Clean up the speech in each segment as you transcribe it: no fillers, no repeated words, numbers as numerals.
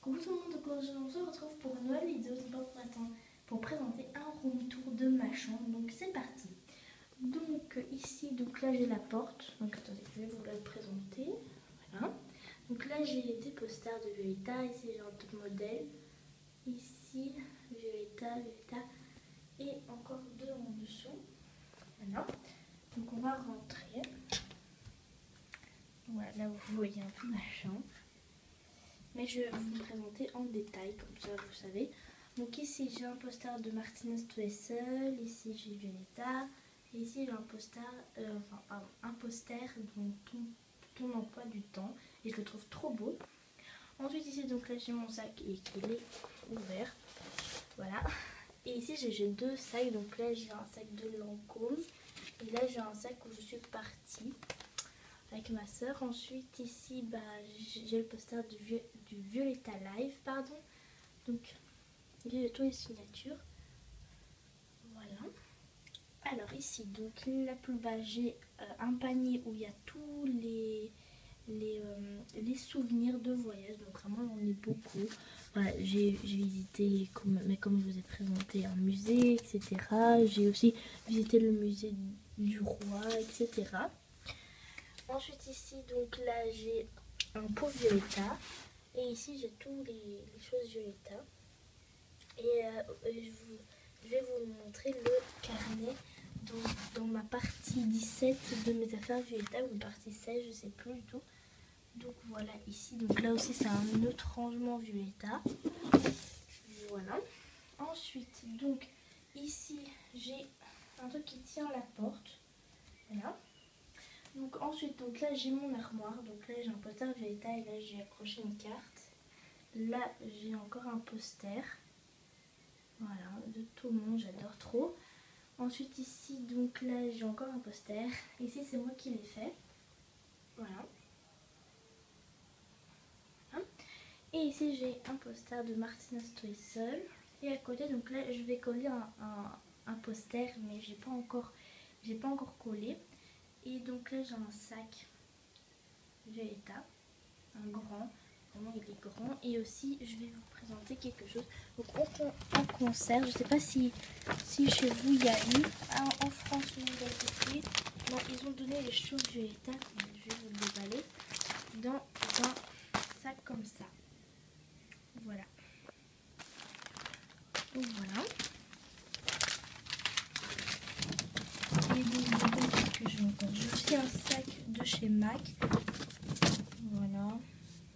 Coucou tout le monde, donc aujourd'hui on se retrouve pour une nouvelle vidéo pour présenter un room tour de ma chambre. Donc c'est parti. Donc ici, donc là j'ai la porte. Donc attendez, je vais vous la présenter. Voilà. Donc là j'ai des posters de Violetta. Ici j'ai un top modèle. Ici Violetta et encore deux en dessous. Voilà. Donc on va rentrer. Voilà, là vous voyez un peu ma chambre. Mais je vais vous présenter en détail, comme ça vous savez. Donc ici j'ai un poster de Martinez Tout est seul, ici j'ai Violetta, et ici j'ai un poster, un poster dont ton emploi du temps, et je le trouve trop beau. Ensuite ici donc là j'ai mon sac et qu'il est ouvert, voilà. Et ici j'ai deux sacs, donc là j'ai un sac de Lancôme, et là j'ai un sac où je suis partie avec ma soeur. Ensuite ici j'ai le poster du Violetta Live, pardon. Donc j'ai toutes les signatures. Voilà. Alors ici donc là plus bas j'ai un panier où il y a tous les souvenirs de voyage. Donc vraiment on est beaucoup. Voilà, j'ai visité, comme je vous ai présenté, un musée, etc. J'ai aussi visité le musée du roi, etc. Ensuite ici donc là j'ai un pot Violetta et ici j'ai toutes les choses Violetta et je vais vous montrer le carnet dans ma partie 17 de mes affaires Violetta ou partie 16, je sais plus du tout. Donc voilà ici, donc là aussi c'est un autre rangement Violetta. Voilà. Ensuite donc ici j'ai un truc qui tient la porte. Voilà. Donc ensuite, donc là j'ai mon armoire, donc là j'ai un poster Violetta et là j'ai accroché une carte. Là j'ai encore un poster, voilà, de tout le monde, j'adore trop. Ensuite ici, donc là j'ai encore un poster, ici c'est moi qui l'ai fait, voilà. Et ici j'ai un poster de Martinez Tout est seul. Et à côté, donc là je vais coller un poster, mais j'ai pas encore collé. Et donc là j'ai un sac Violetta, un grand, vraiment il est grand. Et aussi je vais vous présenter quelque chose. Donc en concert, je sais pas si chez vous il y a eu, en France non, ils ont donné les choses Violetta, je vais vous le déballer, dans un sac comme ça. Voilà. Donc voilà. Et donc que j'ai aussi un sac de chez MAC. Voilà.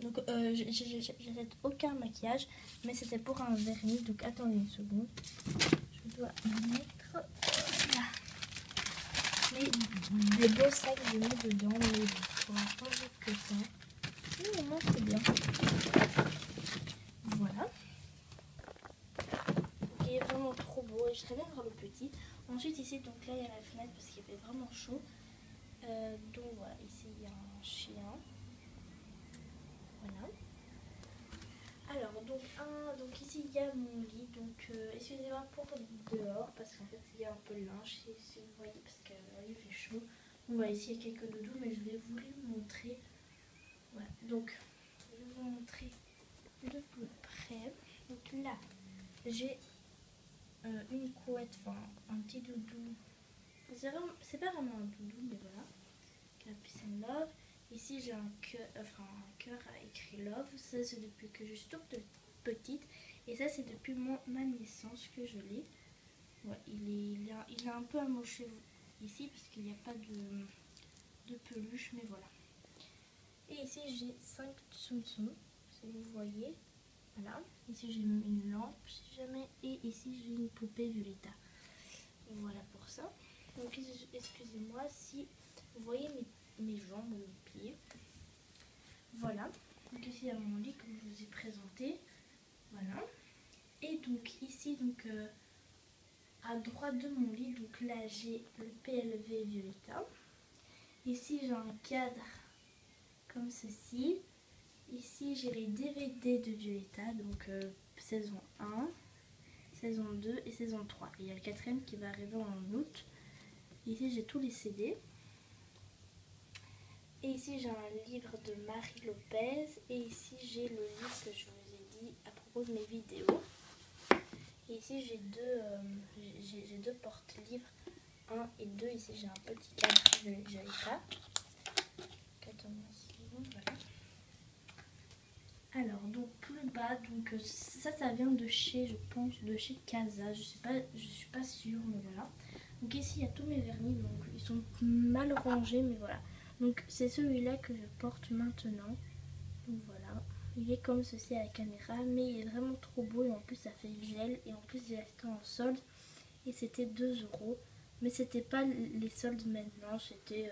Donc j'achète aucun maquillage, mais c'était pour un vernis. Donc attendez une seconde. Je dois mettre là. Mais des beaux sacs je mets dedans, mais pour l'instant j'ai que ça. Non, c'est bien. Voilà. Il est vraiment trop beau et je serais bien voir le petit. Ensuite ici, donc là il y a la fenêtre parce qu'il fait vraiment chaud. Donc voilà, ici il y a un chien. Voilà. Alors donc ici il y a mon lit. Donc excusez-moi pour dehors parce qu'en fait il y a un peu de linge si vous voyez parce qu'il fait chaud. Donc voilà, ici il y a quelques doudous mais je vais vous les montrer. Voilà, donc je vais vous montrer de plus près. Donc là j'ai une couette, enfin un petit doudou. C'est pas vraiment un doudou mais voilà. Peace and Love. Ici j'ai un cœur à écrit Love. Ça c'est depuis que je suis toute petite. Et ça c'est depuis ma naissance que je l'ai. Ouais, il est un peu amoché ici parce qu'il n'y a pas de peluche, mais voilà. Et ici j'ai 5 tsum tsum, si vous voyez. Voilà. Ici j'ai une lampe si jamais. Et ici j'ai une poupée Violetta. Voilà pour ça. Donc excusez-moi si vous voyez mes jambes ou mes pieds. Voilà. Donc ici il y a mon lit comme je vous ai présenté. Voilà. Et donc ici donc à droite de mon lit, donc là j'ai le PLV Violetta. Ici j'ai un cadre comme ceci. Ici j'ai les DVD de Violetta, donc saison 1, saison 2 et saison 3. Et il y a le quatrième qui va arriver en août. Ici j'ai tous les CD. Et ici j'ai un livre de Marie Lopez. Et ici j'ai le livre que je vous ai dit, de mes vidéos. Et ici j'ai deux porte-livres, 1 et 2. Ici j'ai un petit cadre Violetta. Voilà. Alors donc tout le bas, donc ça vient de chez, je pense, de chez Casa. Je suis pas sûre, mais voilà. Donc ici il y a tous mes vernis, donc ils sont mal rangés, mais voilà. Donc c'est celui-là que je porte maintenant. Donc voilà, il est comme ceci à la caméra, mais il est vraiment trop beau et en plus ça fait gel et en plus il est acheté en solde et c'était 2 €. Mais c'était pas les soldes maintenant, c'était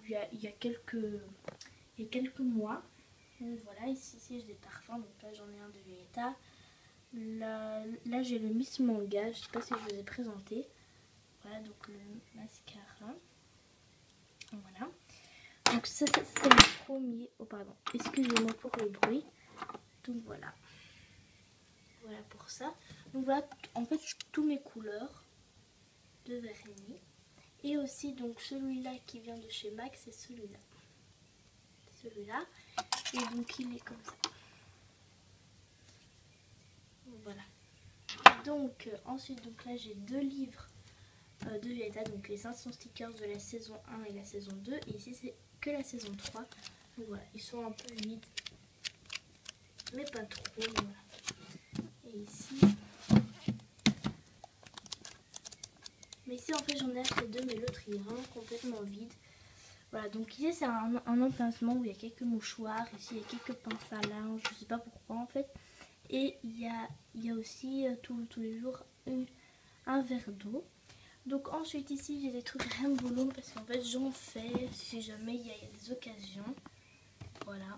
il y a quelques mois. Donc voilà, ici j'ai des parfums, donc là j'en ai un de Violetta. Là j'ai le Miss Manga, je sais pas si je vous ai présenté. Voilà, donc le mascara. Voilà. Donc ça c'est le premier. Oh pardon, excusez-moi pour le bruit. Donc voilà. Voilà pour ça. Donc voilà en fait tous mes couleurs de vernis. Et aussi donc celui-là qui vient de chez MAC, c'est celui-là. Celui-là. Et donc il est comme ça. Voilà. Donc ensuite donc là j'ai 2 livres de Violetta, donc les 500 stickers de la saison 1 et la saison 2. Et ici c'est que la saison 3. Donc voilà, ils sont un peu vides. Mais pas trop. Voilà. Et ici. Mais ici en fait j'en ai acheté 2, mais l'autre il est vraiment complètement vide. Voilà, donc ici c'est un empincement où il y a quelques mouchoirs. Ici il y a quelques pinces à linge, je sais pas pourquoi en fait. Et il y a aussi tous les jours un verre d'eau. Donc ensuite ici j'ai des trucs Rainbow parce qu'en fait j'en fais si jamais il y a des occasions. Voilà.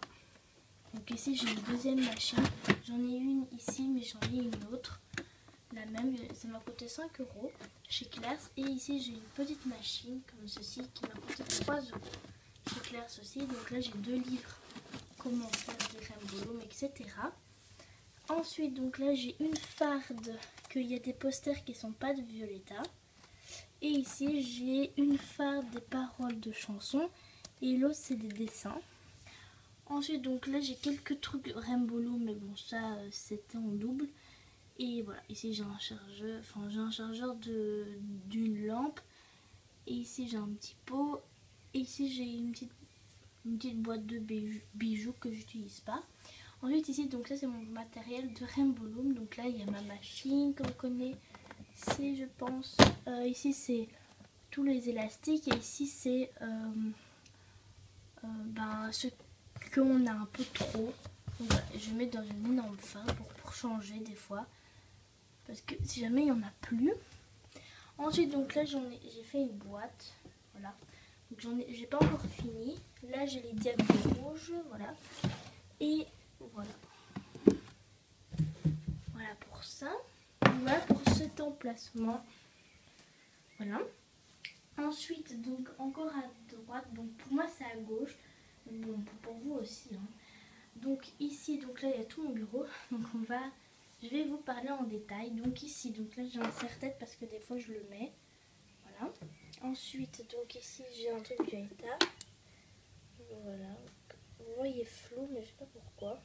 Donc ici j'ai une deuxième machine. J'en ai une ici mais j'en ai une autre. La même, ça m'a coûté 5 € chez Claire's. Et ici j'ai une petite machine comme ceci qui m'a coûté 3 € chez Claire's aussi. Donc là j'ai 2 livres, comment faire des Rainbow, etc. Ensuite donc là j'ai une farde qu'il y a des posters qui sont pas de Violetta. Et ici j'ai une farde des paroles de chansons et l'autre c'est des dessins. Ensuite donc là j'ai quelques trucs Rainbow, mais bon ça c'était en double. Et voilà, ici j'ai un chargeur, d'une lampe. Et ici j'ai un petit pot. Et ici j'ai une petite boîte de bijoux que j'utilise pas. Ensuite ici donc là c'est mon matériel de Rainbow. Donc là il y a ma machine que vous connaissez je pense. Ici c'est tous les élastiques et ici c'est ce qu'on a un peu trop. Donc, voilà, je mets dans une énorme farde pour changer des fois. Parce que si jamais il n'y en a plus. Ensuite donc là j'ai fait une boîte. Voilà. Donc j'ai pas encore fini. Là j'ai les diamants rouges. Voilà. Et voilà. Voilà pour ça. Voilà pour cet emplacement. Voilà. Ensuite donc encore à droite. Donc pour moi c'est à gauche. Bon pour vous aussi. Hein. Donc ici donc là il y a tout mon bureau. Donc je vais vous parler en détail. Donc ici, donc là j'ai un serre-tête parce que des fois je le mets. Voilà. Ensuite, donc ici j'ai un truc Violetta. Voilà. Vous voyez flou, mais je sais pas pourquoi.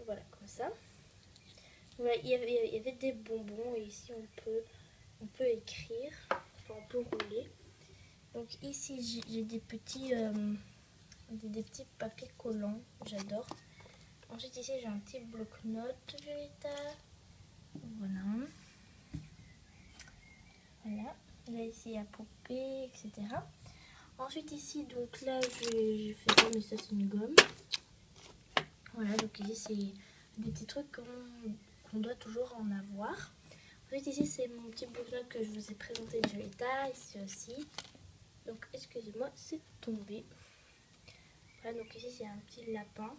Voilà, comme ça. Voilà, il y avait des bonbons et ici on peut écrire. Enfin, on peut rouler. Donc ici j'ai des petits papiers collants. J'adore. Ensuite ici j'ai un petit bloc-notes Violetta. Voilà. Voilà. Là ici il y a poupée, etc. Ensuite ici donc là j'ai fait ça, mais ça c'est une gomme. Voilà, donc ici c'est des petits trucs qu'on doit toujours en avoir. Ensuite ici c'est mon petit bloc-notes que je vous ai présenté de Violetta, ici aussi. Donc excusez-moi, c'est tombé. Voilà, donc ici c'est un petit lapin.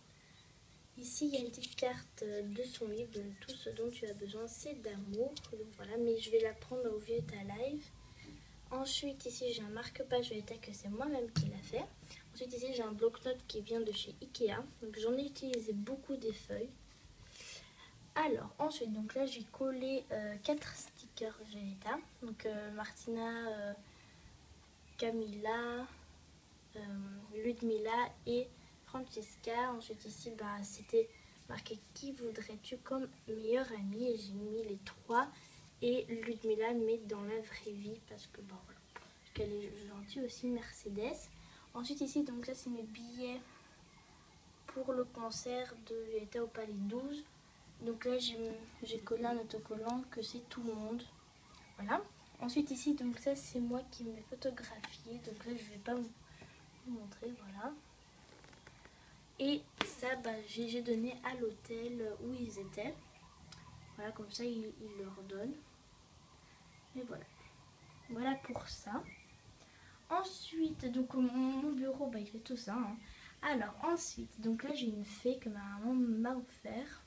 Ici, il y a une petite carte de son livre, de tout ce dont tu as besoin, c'est d'amour. Donc voilà, mais je vais la prendre au Violetta Live. Ensuite, ici, j'ai un marque-page Violetta que c'est moi-même qui l'a fait. Ensuite, ici, j'ai un bloc-notes qui vient de chez Ikea. Donc j'en ai utilisé beaucoup des feuilles. Alors, ensuite, donc là, j'ai collé 4 stickers Violetta. Donc Martina, Camilla, Ludmilla et Francesca. Ensuite ici c'était marqué qui voudrais-tu comme meilleure amie, et j'ai mis les 3 et Ludmilla mais dans la vraie vie parce que bon voilà, parce qu'elle est gentille aussi, Mercedes. Ensuite ici donc ça c'est mes billets pour le concert de Violetta au Palais 12. Donc là j'ai collé un autocollant que c'est tout le monde. Voilà. Ensuite ici donc ça c'est moi qui m'ai photographié. Donc là je vais pas vous montrer, voilà. Et ça bah, j'ai donné à l'hôtel où ils étaient. Voilà, comme ça ils leur donnent. Et voilà. Voilà pour ça. Ensuite, donc mon bureau, bah, il fait tout ça. Hein. Alors ensuite, donc là j'ai une fée que ma maman m'a offert.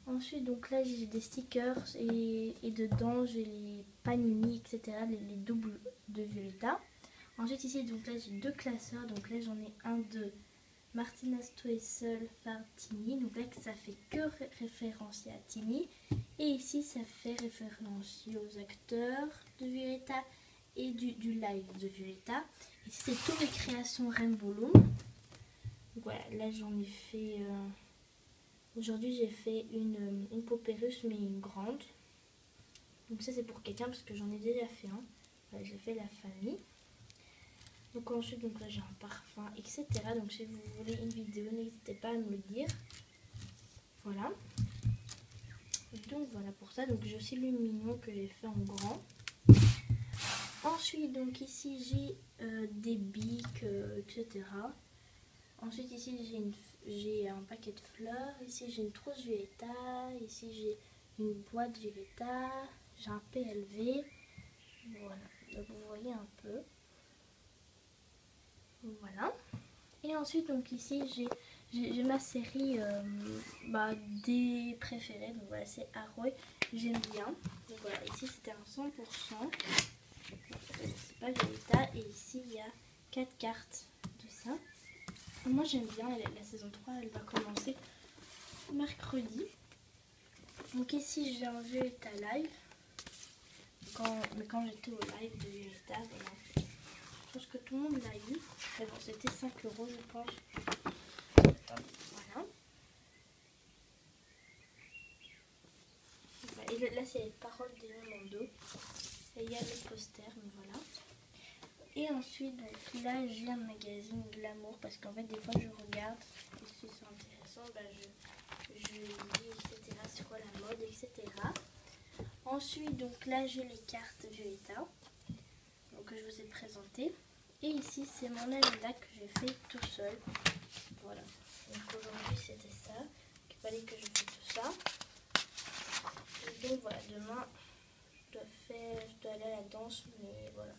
Ensuite, donc là j'ai des stickers et dedans j'ai les panini, etc. Les doubles de Violetta. Ensuite ici, donc là j'ai 2 classeurs. Donc là j'en ai un de Martina Stoessel Fartini. Donc là ça fait que référencier à Tini. Et ici ça fait référencier aux acteurs de Violetta et du live de Violetta. Ici c'est toutes les créations Rainbow Loom. Voilà, là j'en ai fait... Aujourd'hui j'ai fait une poupée russe mais une grande. Donc ça c'est pour quelqu'un parce que j'en ai déjà fait un. Voilà, j'ai fait la famille. Donc ensuite donc là j'ai un parfum, etc. Donc si vous voulez une vidéo, n'hésitez pas à me le dire. Voilà. Donc voilà pour ça. Donc j'ai aussi le mignon que j'ai fait en grand. Ensuite donc ici j'ai des bics, etc. Ensuite ici j'ai un paquet de fleurs. Ici j'ai une trousse Violetta. Ici j'ai une boîte Violetta. J'ai un PLV. Voilà. Donc vous voyez un peu. Voilà. Et ensuite donc ici j'ai ma série des préférés. Donc voilà, c'est Haroy. J'aime bien. Donc voilà, ici c'était un 100%. C'est pas Violetta. Et ici il y a 4 cartes de ça. Moi j'aime bien, la saison 3 elle va commencer mercredi. Donc ici j'ai un Violetta live. Mais quand j'étais au live de Violetta, voilà. Je pense que tout le monde l'a eu. Mais bon, c'était 5 € je pense. Voilà. Et là c'est les paroles d'Elmondo. Et il y a le poster, mais voilà. Et ensuite, donc là j'ai un magazine Glamour parce qu'en fait des fois je regarde et si c'est intéressant, bah, je lis, etc. C'est quoi la mode, etc. Ensuite, donc là j'ai les cartes Violetta, donc que je vous ai présentées. Et ici c'est mon agenda que j'ai fait tout seul. Voilà. Donc aujourd'hui c'était ça. Il fallait que je fasse tout ça. Et donc voilà, demain je dois aller à la danse, mais voilà.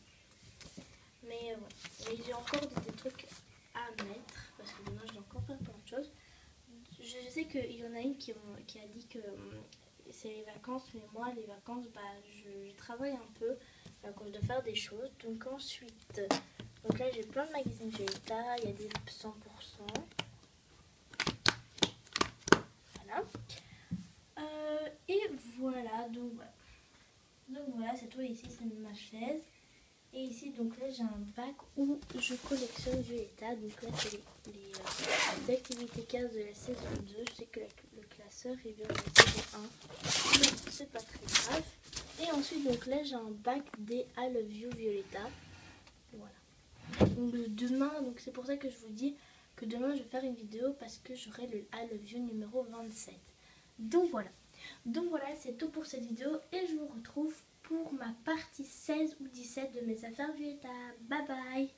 Mais voilà. Mais j'ai encore des trucs à mettre parce que demain je dois encore faire plein de choses. Je sais qu'il y en a une qui a dit que c'est les vacances, mais moi les vacances, bah, je travaille un peu à cause de faire des choses. Donc ensuite, donc là j'ai plein de magazines Violetta, il y a des 100%. Voilà. Et voilà, donc voilà. Donc voilà, c'est tout. Ici c'est ma chaise. Et ici donc là j'ai un bac où je collectionne Violetta. Donc là c'est les activités 15 de la saison 2. Je sais que le classeur est bien de la saison 1. Mais c'est pas très grave. Et ensuite donc là j'ai un bac des I Love You Violetta. Voilà. Donc demain, donc c'est pour ça que je vous dis que demain je vais faire une vidéo parce que j'aurai le I Love You numéro 27. Donc voilà. Donc voilà, c'est tout pour cette vidéo et je vous retrouve pour ma partie 16 ou 17 de mes affaires Violetta. Bye bye.